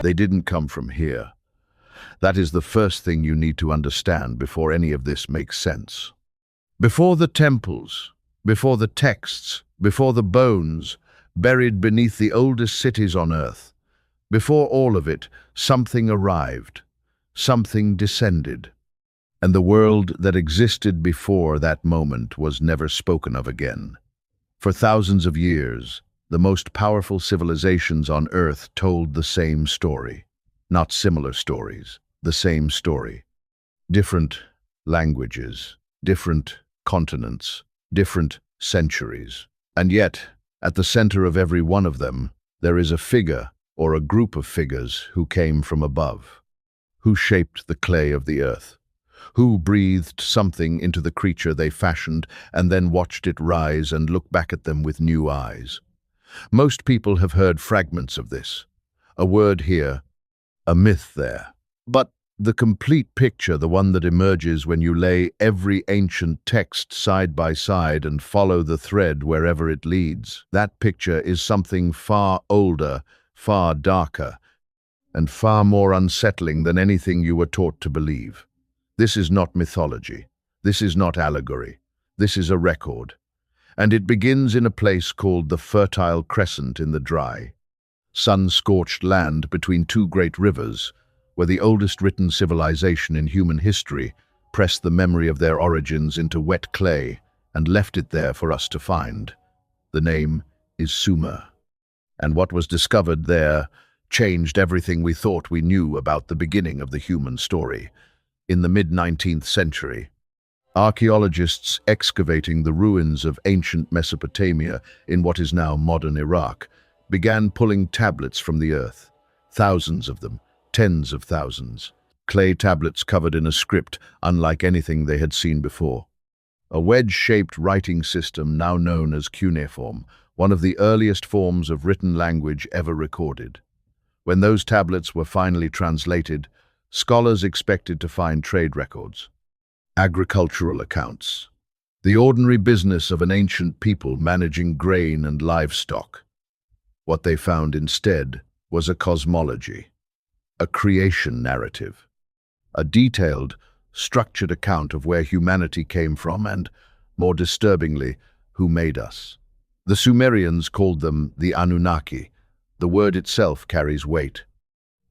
They didn't come from here. That is the first thing you need to understand before any of this makes sense. Before the temples, before the texts, before the bones buried beneath the oldest cities on earth, before all of it, something arrived, something descended. And the world that existed before that moment was never spoken of again. For thousands of years, the most powerful civilizations on Earth told the same story. Not similar stories, the same story. Different languages, different continents, different centuries. And yet, at the center of every one of them, there is a figure or a group of figures who came from above, who shaped the clay of the earth, who breathed something into the creature they fashioned and then watched it rise and look back at them with new eyes. Most people have heard fragments of this. A word here, a myth there. But the complete picture, the one that emerges when you lay every ancient text side by side and follow the thread wherever it leads, that picture is something far older, far darker, and far more unsettling than anything you were taught to believe. This is not mythology. This is not allegory. This is a record. And it begins in a place called the Fertile Crescent in the dry, sun-scorched land between two great rivers, where the oldest written civilization in human history pressed the memory of their origins into wet clay and left it there for us to find. The name is Sumer. And what was discovered there changed everything we thought we knew about the beginning of the human story. In the mid-19th century, archaeologists excavating the ruins of ancient Mesopotamia in what is now modern Iraq began pulling tablets from the earth, thousands of them, tens of thousands, clay tablets covered in a script unlike anything they had seen before. A wedge-shaped writing system now known as cuneiform, one of the earliest forms of written language ever recorded. When those tablets were finally translated, scholars expected to find trade records, agricultural accounts, the ordinary business of an ancient people managing grain and livestock. What they found instead was a cosmology, a creation narrative, a detailed, structured account of where humanity came from and, more disturbingly, who made us. The Sumerians called them the Anunnaki. The word itself carries weight.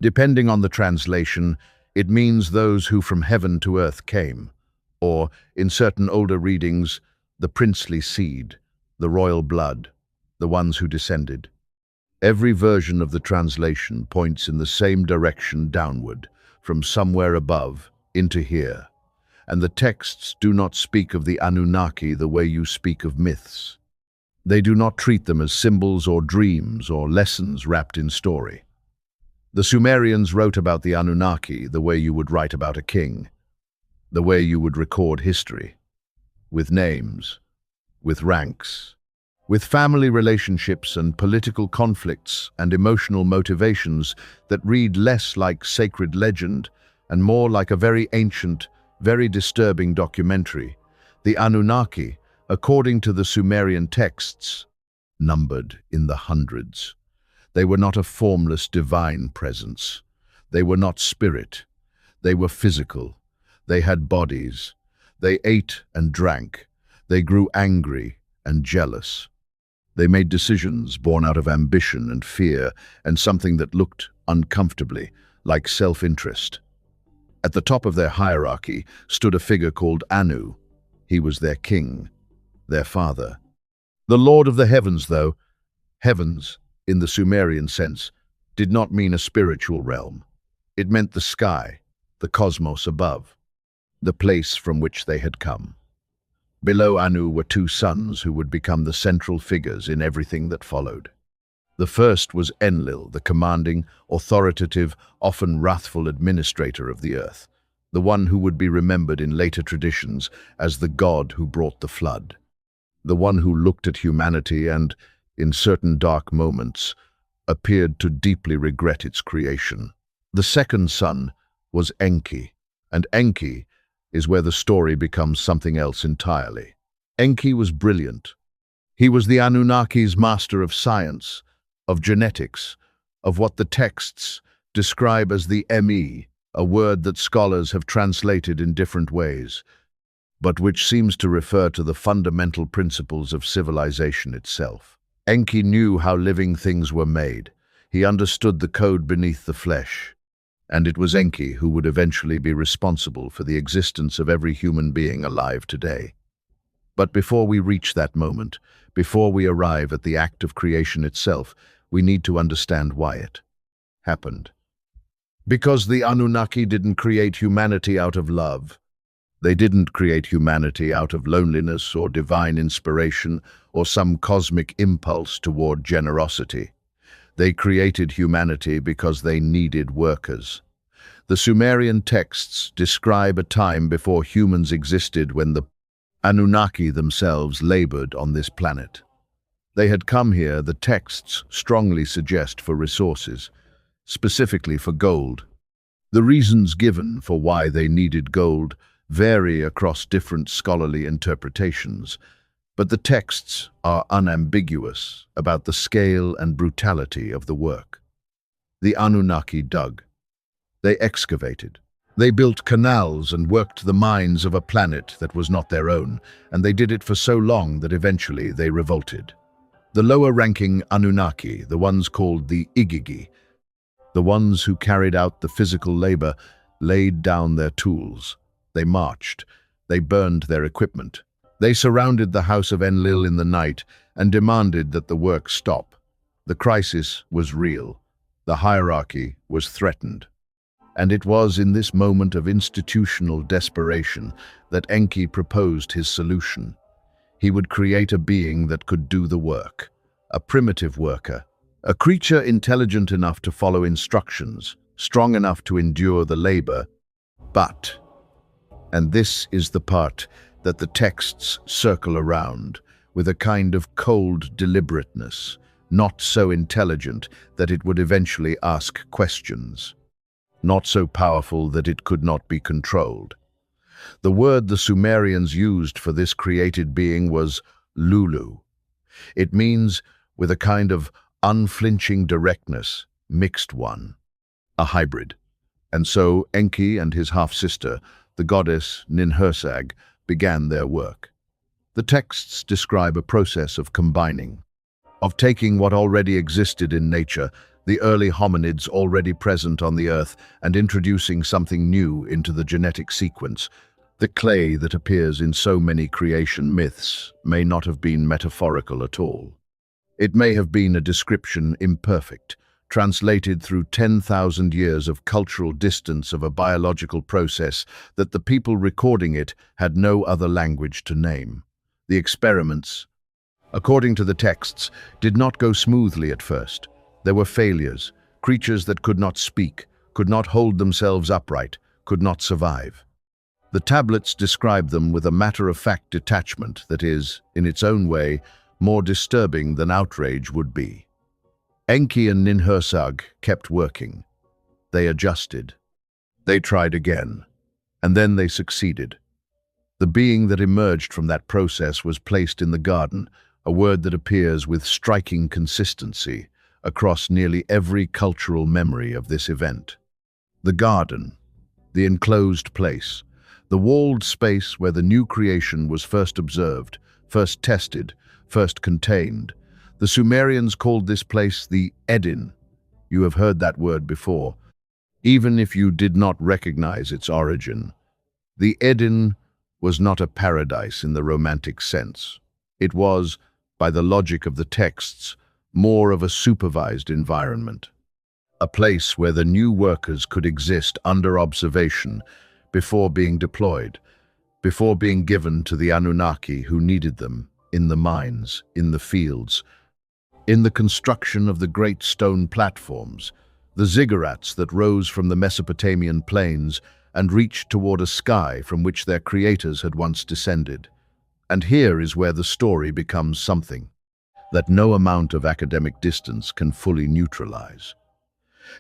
Depending on the translation, it means those who from heaven to earth came, or, in certain older readings, the princely seed, the royal blood, the ones who descended. Every version of the translation points in the same direction downward, from somewhere above into here, and the texts do not speak of the Anunnaki the way you speak of myths. They do not treat them as symbols or dreams or lessons wrapped in story. The Sumerians wrote about the Anunnaki the way you would write about a king, the way you would record history, with names, with ranks, with family relationships and political conflicts and emotional motivations that read less like sacred legend and more like a very ancient, very disturbing documentary. The Anunnaki, according to the Sumerian texts, numbered in the hundreds. They were not a formless divine presence. They were not spirit. They were physical. They had bodies. They ate and drank. They grew angry and jealous. They made decisions born out of ambition and fear and something that looked uncomfortably like self-interest. At the top of their hierarchy stood a figure called Anu. He was their king, their father. The Lord of the Heavens, though, heavens, in the Sumerian sense, did not mean a spiritual realm. It meant the sky, the cosmos above, the place from which they had come. Below Anu were two sons who would become the central figures in everything that followed. The first was Enlil, the commanding, authoritative, often wrathful administrator of the earth, the one who would be remembered in later traditions as the god who brought the flood, the one who looked at humanity and, in certain dark moments, appeared to deeply regret its creation. The second son was Enki, and Enki is where the story becomes something else entirely. Enki was brilliant. He was the Anunnaki's master of science, of genetics, of what the texts describe as the me, a word that scholars have translated in different ways, but which seems to refer to the fundamental principles of civilization itself. Enki knew how living things were made. He understood the code beneath the flesh, and it was Enki who would eventually be responsible for the existence of every human being alive today. But before we reach that moment, before we arrive at the act of creation itself, we need to understand why it happened. Because the Anunnaki didn't create humanity out of love. They didn't create humanity out of loneliness or divine inspiration or some cosmic impulse toward generosity. They created humanity because they needed workers. The Sumerian texts describe a time before humans existed when the Anunnaki themselves labored on this planet. They had come here, the texts strongly suggest, for resources, specifically for gold. The reasons given for why they needed gold vary across different scholarly interpretations, but the texts are unambiguous about the scale and brutality of the work. The Anunnaki dug. They excavated. They built canals and worked the mines of a planet that was not their own, and they did it for so long that eventually they revolted. The lower-ranking Anunnaki, the ones called the Igigi, the ones who carried out the physical labor, laid down their tools. They marched. They burned their equipment. They surrounded the house of Enlil in the night and demanded that the work stop. The crisis was real. The hierarchy was threatened. And it was in this moment of institutional desperation that Enki proposed his solution. He would create a being that could do the work, a primitive worker, a creature intelligent enough to follow instructions, strong enough to endure the labor, but, and this is the part that the texts circle around, with a kind of cold deliberateness, not so intelligent that it would eventually ask questions, not so powerful that it could not be controlled. The word the Sumerians used for this created being was Lulu. It means, with a kind of unflinching directness, mixed one, a hybrid. And so Enki and his half-sister, the goddess Ninhursag, began their work. The texts describe a process of combining, of taking what already existed in nature, the early hominids already present on the earth, and introducing something new into the genetic sequence. The clay that appears in so many creation myths may not have been metaphorical at all. It may have been a description imperfect, translated through 10,000 years of cultural distance of a biological process that the people recording it had no other language to name. The experiments, according to the texts, did not go smoothly at first. There were failures, creatures that could not speak, could not hold themselves upright, could not survive. The tablets describe them with a matter-of-fact detachment that is, in its own way, more disturbing than outrage would be. Enki and Ninhursag kept working. They adjusted. They tried again. And then they succeeded. The being that emerged from that process was placed in the garden, a word that appears with striking consistency across nearly every cultural memory of this event. The garden, the enclosed place, the walled space where the new creation was first observed, first tested, first contained. The Sumerians called this place the Edin. You have heard that word before, even if you did not recognize its origin. The Edin was not a paradise in the romantic sense. It was, by the logic of the texts, more of a supervised environment, a place where the new workers could exist under observation before being deployed, before being given to the Anunnaki who needed them, in the mines, in the fields, in the construction of the great stone platforms, the ziggurats that rose from the Mesopotamian plains and reached toward a sky from which their creators had once descended. And here is where the story becomes something that no amount of academic distance can fully neutralize.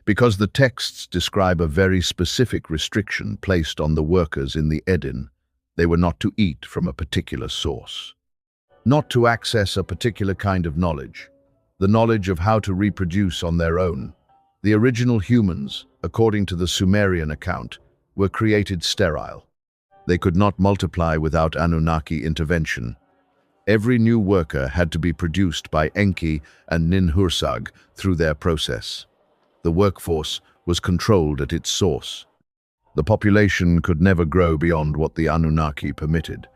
Because the texts describe a very specific restriction placed on the workers in the Edin. They were not to eat from a particular source, not to access a particular kind of knowledge, the knowledge of how to reproduce on their own. The original humans, according to the Sumerian account, were created sterile. They could not multiply without Anunnaki intervention. Every new worker had to be produced by Enki and Ninhursag through their process. The workforce was controlled at its source. The population could never grow beyond what the Anunnaki permitted,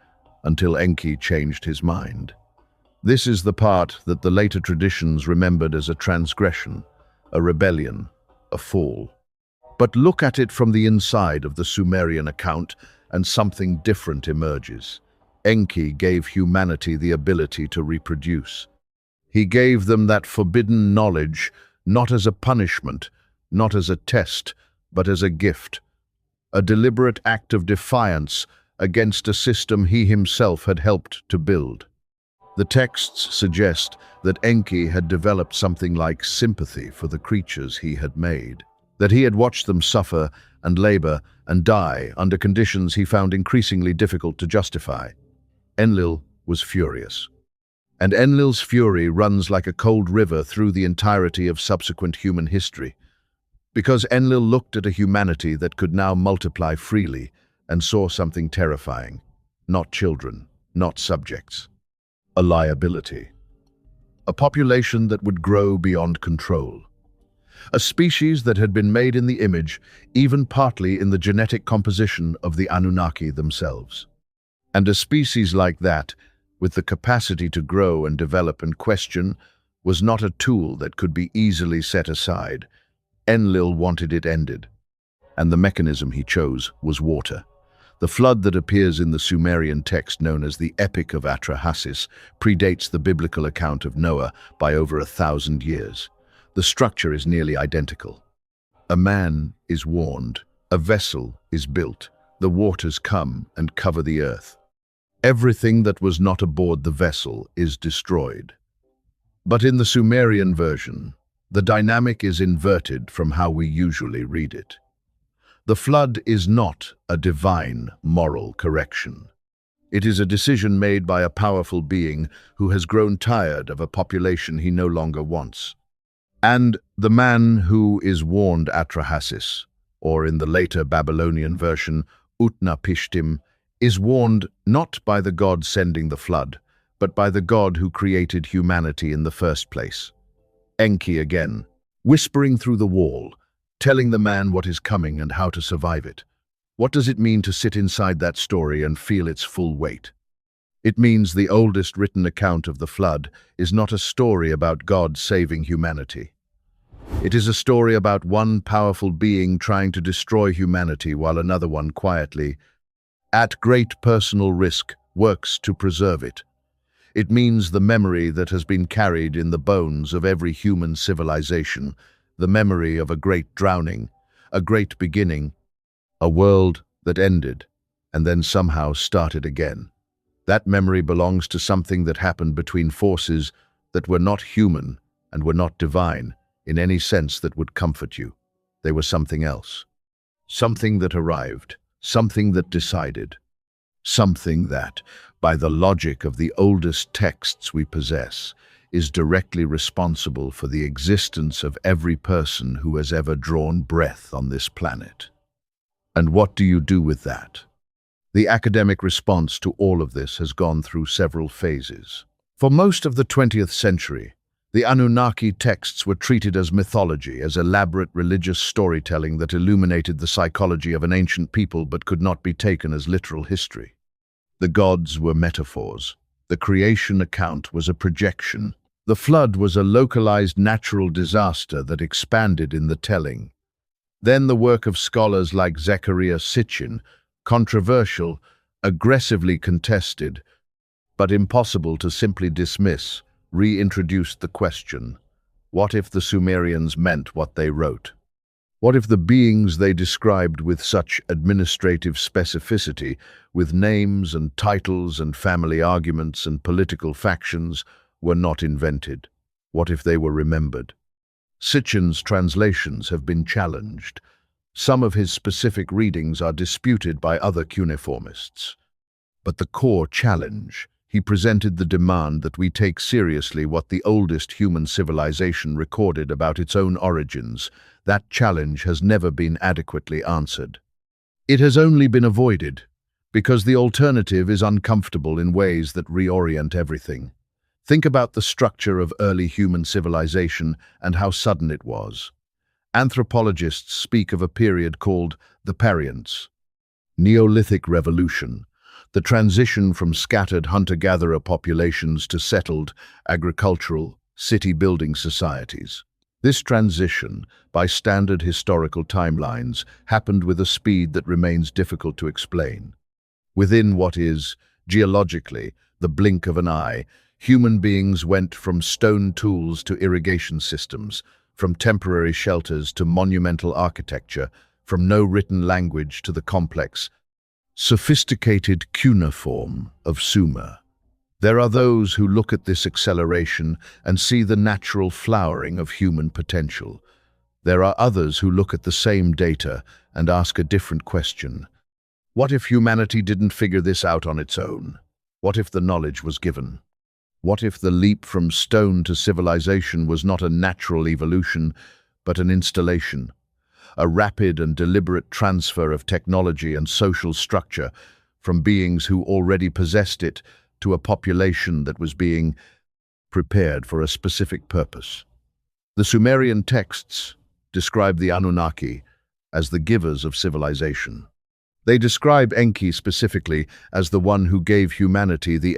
until Enki changed his mind. This is the part that the later traditions remembered as a transgression, a rebellion, a fall. But look at it from the inside of the Sumerian account, and something different emerges. Enki gave humanity the ability to reproduce. He gave them that forbidden knowledge, not as a punishment, not as a test, but as a gift. A deliberate act of defiance against a system he himself had helped to build. The texts suggest that Enki had developed something like sympathy for the creatures he had made, that he had watched them suffer and labor and die under conditions he found increasingly difficult to justify. Enlil was furious. And Enlil's fury runs like a cold river through the entirety of subsequent human history, because Enlil looked at a humanity that could now multiply freely and saw something terrifying. Not children, not subjects. A liability. A population that would grow beyond control. A species that had been made in the image, even partly in the genetic composition of the Anunnaki themselves. And a species like that, with the capacity to grow and develop and question, was not a tool that could be easily set aside. Enlil wanted it ended, and the mechanism he chose was water. The flood that appears in the Sumerian text known as the Epic of Atrahasis predates the biblical account of Noah by over 1,000 years. The structure is nearly identical. A man is warned, a vessel is built, the waters come and cover the earth. Everything that was not aboard the vessel is destroyed. But in the Sumerian version, the dynamic is inverted from how we usually read it. The flood is not a divine moral correction. It is a decision made by a powerful being who has grown tired of a population he no longer wants. And the man who is warned Atrahasis, or in the later Babylonian version, Utnapishtim, is warned not by the god sending the flood, but by the god who created humanity in the first place. Enki again, whispering through the wall, telling the man what is coming and how to survive it. What does it mean to sit inside that story and feel its full weight? It means the oldest written account of the flood is not a story about God saving humanity. It is a story about one powerful being trying to destroy humanity while another one quietly, at great personal risk, works to preserve it. It means the memory that has been carried in the bones of every human civilization, the memory of a great drowning, a great beginning, a world that ended and then somehow started again. That memory belongs to something that happened between forces that were not human and were not divine in any sense that would comfort you. They were something else. Something that arrived, something that decided, something that, by the logic of the oldest texts we possess, is directly responsible for the existence of every person who has ever drawn breath on this planet. And what do you do with that? The academic response to all of this has gone through several phases. For most of the 20th century, the Anunnaki texts were treated as mythology, as elaborate religious storytelling that illuminated the psychology of an ancient people but could not be taken as literal history. The gods were metaphors. The creation account was a projection. The flood was a localized natural disaster that expanded in the telling. Then the work of scholars like Zecharia Sitchin, controversial, aggressively contested, but impossible to simply dismiss, reintroduced the question, what if the Sumerians meant what they wrote? What if the beings they described with such administrative specificity, with names and titles and family arguments and political factions, were not invented? What if they were remembered? Sitchin's translations have been challenged. Some of his specific readings are disputed by other cuneiformists. But the core challenge he presented the demand that we take seriously what the oldest human civilization recorded about its own origins. That challenge has never been adequately answered. It has only been avoided, because the alternative is uncomfortable in ways that reorient everything. Think about the structure of early human civilization and how sudden it was. Anthropologists speak of a period called the Predates, Neolithic Revolution, the transition from scattered hunter-gatherer populations to settled, agricultural, city-building societies. This transition, by standard historical timelines, happened with a speed that remains difficult to explain. Within what is, geologically, the blink of an eye, human beings went from stone tools to irrigation systems, from temporary shelters to monumental architecture, from no written language to the complex, sophisticated cuneiform of Sumer. There are those who look at this acceleration and see the natural flowering of human potential. There are others who look at the same data and ask a different question. What if humanity didn't figure this out on its own? What if the knowledge was given? What if the leap from stone to civilization was not a natural evolution, but an installation? A rapid and deliberate transfer of technology and social structure from beings who already possessed it to a population that was being prepared for a specific purpose. The Sumerian texts describe the Anunnaki as the givers of civilization. They describe Enki specifically as the one who gave humanity the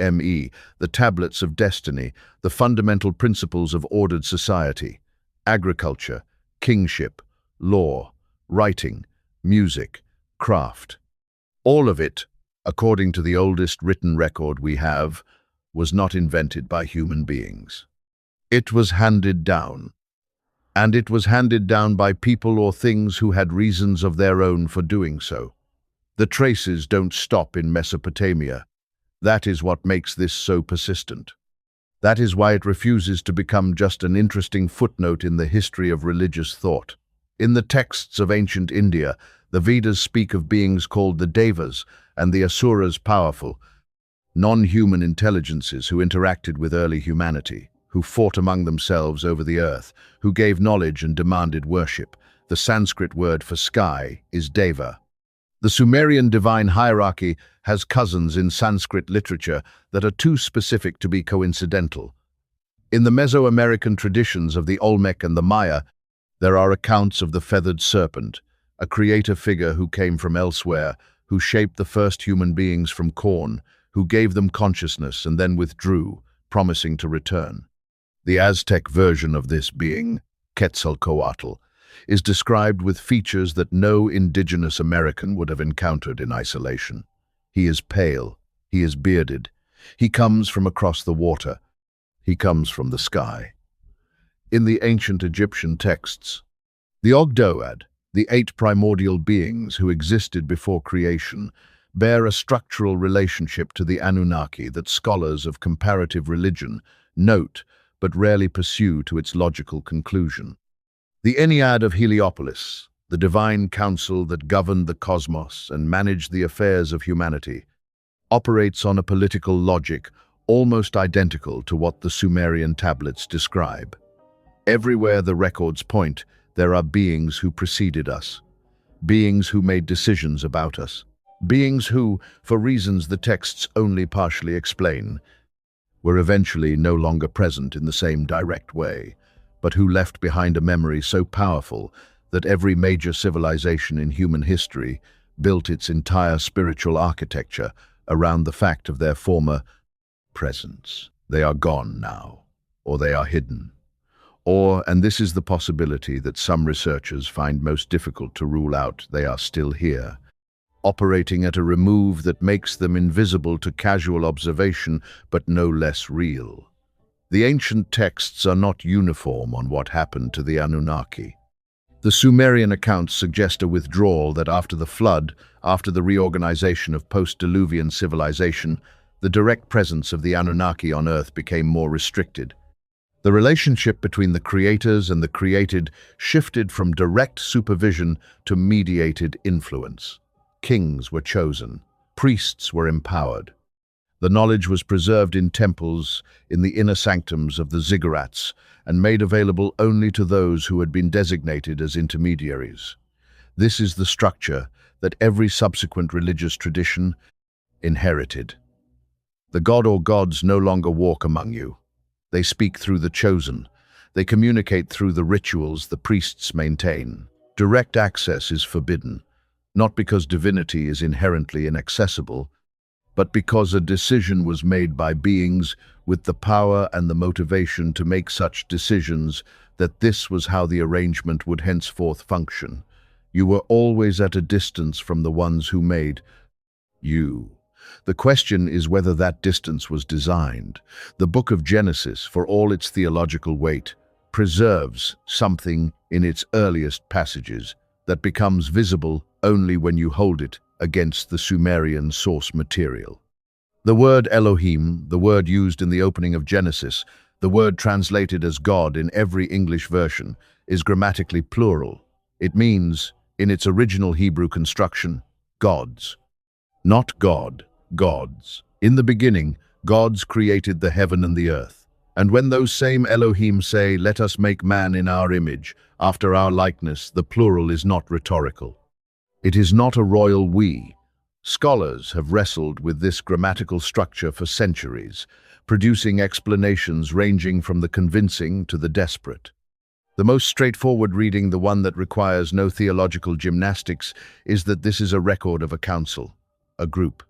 the tablets of destiny, the fundamental principles of ordered society, agriculture, kingship, law, writing, music, craft. All of it, according to the oldest written record we have, was not invented by human beings. It was handed down. And it was handed down by people or things who had reasons of their own for doing so. The traces don't stop in Mesopotamia. That is what makes this so persistent. That is why it refuses to become just an interesting footnote in the history of religious thought. In the texts of ancient India, the Vedas speak of beings called the Devas and the Asuras, powerful, non-human intelligences who interacted with early humanity, who fought among themselves over the earth, who gave knowledge and demanded worship. The Sanskrit word for sky is Deva. The Sumerian divine hierarchy has cousins in Sanskrit literature that are too specific to be coincidental. In the Mesoamerican traditions of the Olmec and the Maya, there are accounts of the feathered serpent, a creator figure who came from elsewhere, who shaped the first human beings from corn, who gave them consciousness and then withdrew, promising to return. The Aztec version of this being, Quetzalcoatl, is described with features that no indigenous American would have encountered in isolation. He is pale, he is bearded, he comes from across the water, he comes from the sky. In the ancient Egyptian texts, the Ogdoad, the 8 primordial beings who existed before creation, bear a structural relationship to the Anunnaki that scholars of comparative religion note but rarely pursue to its logical conclusion. The Ennead of Heliopolis, the divine council that governed the cosmos and managed the affairs of humanity, operates on a political logic almost identical to what the Sumerian tablets describe. Everywhere the records point, there are beings who preceded us, beings who made decisions about us, beings who, for reasons the texts only partially explain, were eventually no longer present in the same direct way, but who left behind a memory so powerful that every major civilization in human history built its entire spiritual architecture around the fact of their former presence. They are gone now, or they are hidden. Or, and this is the possibility that some researchers find most difficult to rule out, they are still here, operating at a remove that makes them invisible to casual observation, but no less real. The ancient texts are not uniform on what happened to the Anunnaki. The Sumerian accounts suggest a withdrawal that after the flood, after the reorganization of post-Diluvian civilization, the direct presence of the Anunnaki on Earth became more restricted. The relationship between the creators and the created shifted from direct supervision to mediated influence. Kings were chosen, priests were empowered. The knowledge was preserved in temples, in the inner sanctums of the ziggurats, and made available only to those who had been designated as intermediaries. This is the structure that every subsequent religious tradition inherited. The god or gods no longer walk among you. They speak through the chosen. They communicate through the rituals the priests maintain. Direct access is forbidden, not because divinity is inherently inaccessible, but because a decision was made by beings with the power and the motivation to make such decisions that this was how the arrangement would henceforth function. You were always at a distance from the ones who made you. The question is whether that distance was designed. The book of Genesis, for all its theological weight, preserves something in its earliest passages that becomes visible only when you hold it against the Sumerian source material. The word Elohim, the word used in the opening of Genesis, the word translated as God in every English version, is grammatically plural. It means, in its original Hebrew construction, gods. Not God, gods. In the beginning, gods created the heaven and the earth. And when those same Elohim say, "Let us make man in our image, after our likeness," the plural is not rhetorical. It is not a royal we. Scholars have wrestled with this grammatical structure for centuries, producing explanations ranging from the convincing to the desperate. The most straightforward reading, the one that requires no theological gymnastics, is that this is a record of a council, a group,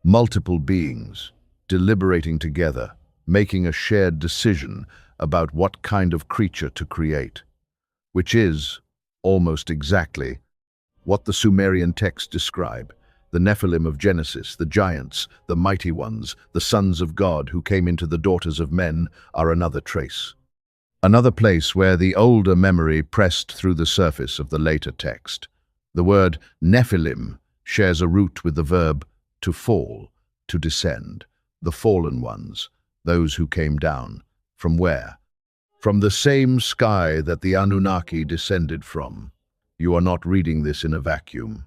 multiple beings, deliberating together, making a shared decision about what kind of creature to create, which is, almost exactly, what the Sumerian texts describe. The Nephilim of Genesis, the giants, the mighty ones, the sons of God who came into the daughters of men, are another trace. Another place where the older memory pressed through the surface of the later text. The word Nephilim shares a root with the verb to fall, to descend, the fallen ones, those who came down. From where? From the same sky that the Anunnaki descended from. You are not reading this in a vacuum.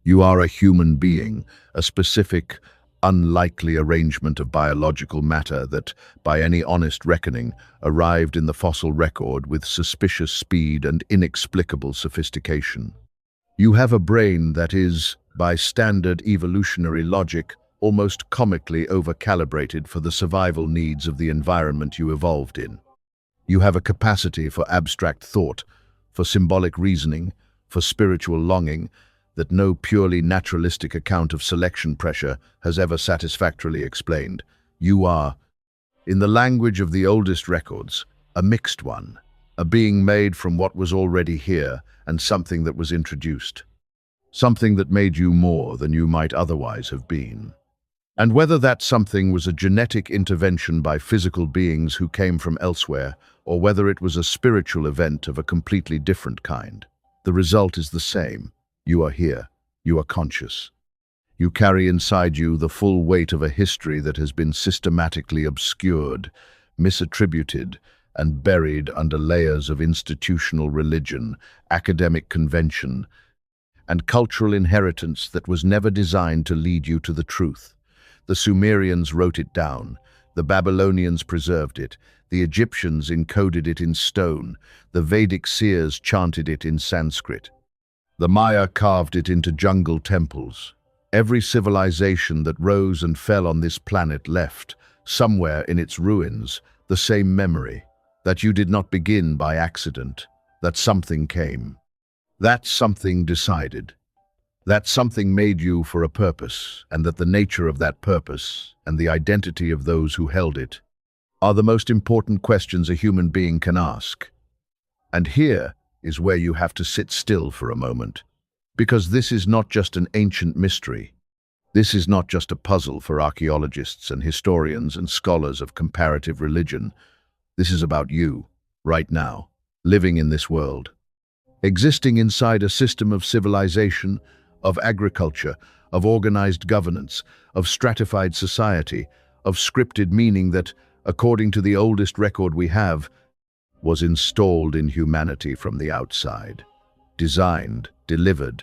You are a human being, a specific, unlikely arrangement of biological matter that, by any honest reckoning, arrived in the fossil record with suspicious speed and inexplicable sophistication. You have a brain that is, by standard evolutionary logic, almost comically over-calibrated for the survival needs of the environment you evolved in. You have a capacity for abstract thought, for symbolic reasoning, for spiritual longing, that no purely naturalistic account of selection pressure has ever satisfactorily explained. You are, in the language of the oldest records, a mixed one, a being made from what was already here and something that was introduced, something that made you more than you might otherwise have been. And whether that something was a genetic intervention by physical beings who came from elsewhere, or whether it was a spiritual event of a completely different kind, the result is the same. You are here. You are conscious. You carry inside you the full weight of a history that has been systematically obscured, misattributed, and buried under layers of institutional religion, academic convention, and cultural inheritance that was never designed to lead you to the truth. The Sumerians wrote it down. The Babylonians preserved it. The Egyptians encoded it in stone. The Vedic seers chanted it in Sanskrit. The Maya carved it into jungle temples. Every civilization that rose and fell on this planet left, somewhere in its ruins, the same memory, that you did not begin by accident, that something came. That something decided. That something made you for a purpose, and that the nature of that purpose, and the identity of those who held it, are the most important questions a human being can ask. And here is where you have to sit still for a moment, because this is not just an ancient mystery. This is not just a puzzle for archaeologists and historians and scholars of comparative religion. This is about you, right now, living in this world, existing inside a system of civilization, of agriculture, of organized governance, of stratified society, of scripted meaning that, according to the oldest record we have, was installed in humanity from the outside, designed, delivered,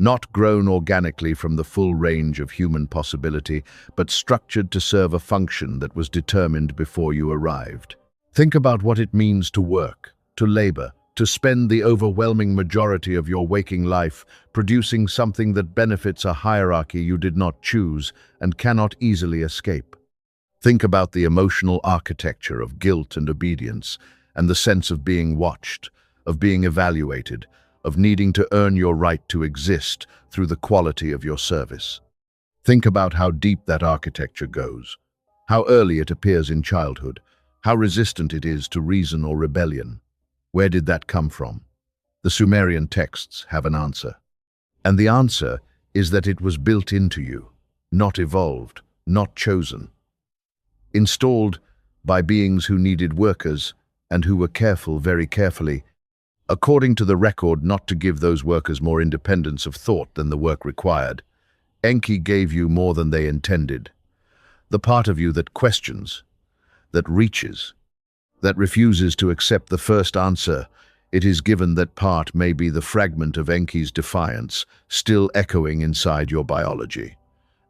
not grown organically from the full range of human possibility, but structured to serve a function that was determined before you arrived. Think about what it means to work, to labor, to spend the overwhelming majority of your waking life producing something that benefits a hierarchy you did not choose and cannot easily escape. Think about the emotional architecture of guilt and obedience, and the sense of being watched, of being evaluated, of needing to earn your right to exist through the quality of your service. Think about how deep that architecture goes, how early it appears in childhood, how resistant it is to reason or rebellion. Where did that come from? The Sumerian texts have an answer. And the answer is that it was built into you, not evolved, not chosen. Installed by beings who needed workers and who were careful, very carefully, according to the record, not to give those workers more independence of thought than the work required. Enki gave you more than they intended. The part of you that questions, that reaches, that refuses to accept the first answer, it is given that part may be the fragment of Enki's defiance, still echoing inside your biology,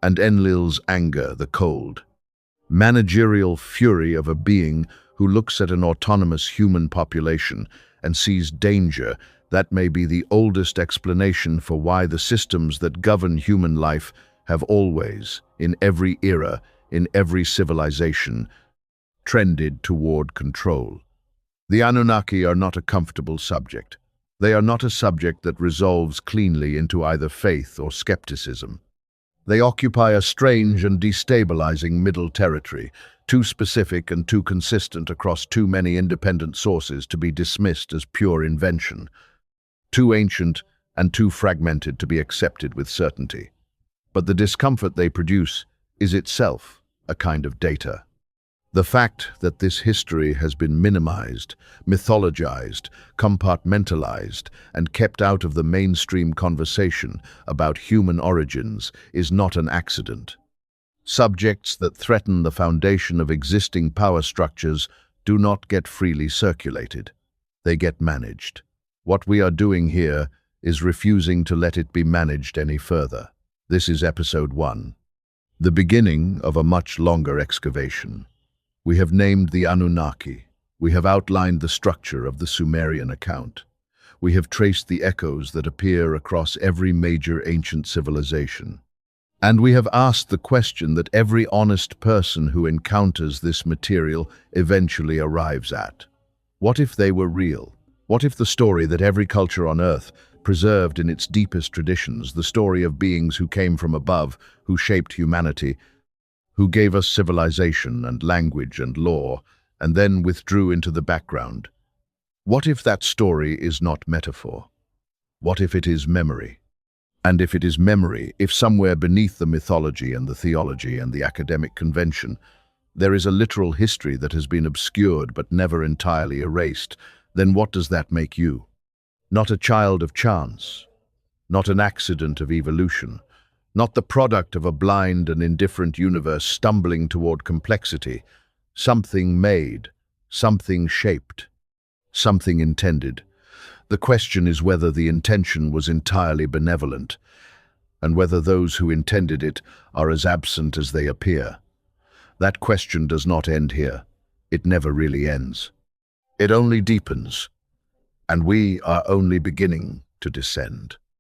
and Enlil's anger, the cold, managerial fury of a being who looks at an autonomous human population and sees danger. That may be the oldest explanation for why the systems that govern human life have always, in every era, in every civilization, trended toward control. The Anunnaki are not a comfortable subject. They are not a subject that resolves cleanly into either faith or skepticism. They occupy a strange and destabilizing middle territory, too specific and too consistent across too many independent sources to be dismissed as pure invention, too ancient and too fragmented to be accepted with certainty. But the discomfort they produce is itself a kind of data. The fact that this history has been minimized, mythologized, compartmentalized, and kept out of the mainstream conversation about human origins is not an accident. Subjects that threaten the foundation of existing power structures do not get freely circulated. They get managed. What we are doing here is refusing to let it be managed any further. This is episode 1, the beginning of a much longer excavation. We have named the Anunnaki. We have outlined the structure of the Sumerian account. We have traced the echoes that appear across every major ancient civilization. And we have asked the question that every honest person who encounters this material eventually arrives at. What if they were real? What if the story that every culture on Earth preserved in its deepest traditions, the story of beings who came from above, who shaped humanity, who gave us civilization and language and law, and then withdrew into the background? What if that story is not metaphor? What if it is memory? And if it is memory, if somewhere beneath the mythology and the theology and the academic convention, there is a literal history that has been obscured but never entirely erased, then what does that make you? Not a child of chance, not an accident of evolution, not the product of a blind and indifferent universe stumbling toward complexity. Something made, something shaped, something intended. The question is whether the intention was entirely benevolent, and whether those who intended it are as absent as they appear. That question does not end here. It never really ends. It only deepens, and we are only beginning to descend.